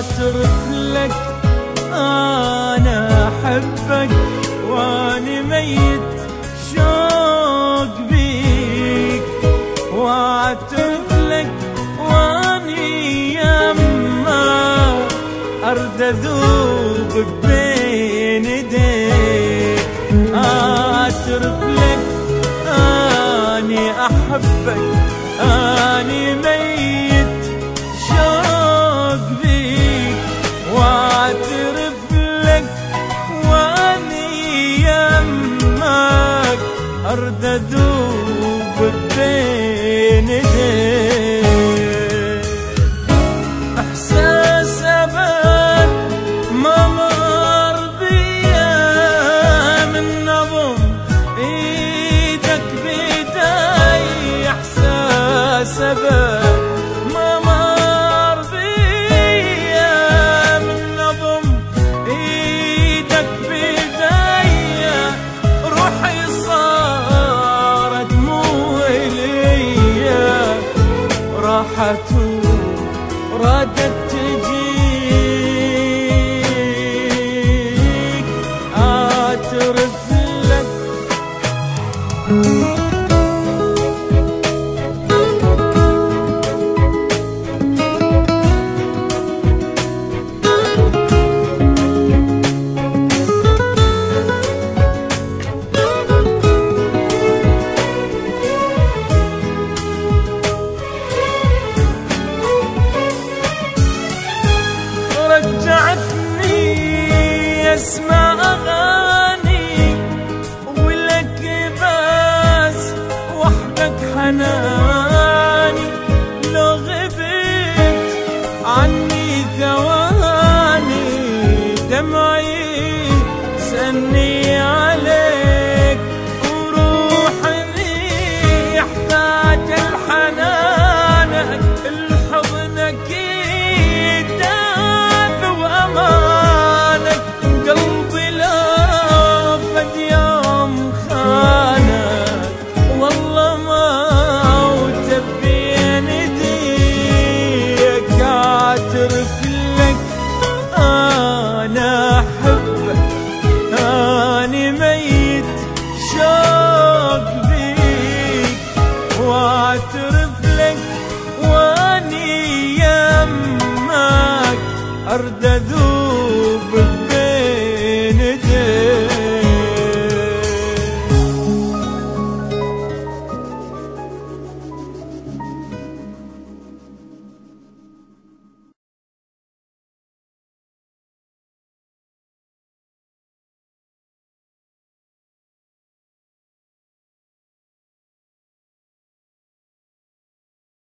اعترف لك انا احبك واني ميت شوق بيك، واعترف لك واني يما ارد اذوب بين ايديك. اعترف لك اني احبك اني ميت شوق بيك، واعترف لك واني يمك ارد اذوب بين ايديك. احساس ابد ما مر بيا من نظم ايدك بيدي، احساس ابد ما مر بيا من نظم ايدك بيدي. روحي صارت مو اليا، راحت ورادت تجيك. اعترف لك رجعتني اسمع اغاني ولك بس وحدك حناني. لو غبت عني ثواني دمعي سني عليك، وروحي يحتاج الحنانك الحضنك وأمانك. قلبي لا فد يوم خانك والله ما وتبين ايديك. اعترف لك انا احبك اني ميت شوق بيك، واعترف لك واني يمك ارد اذوب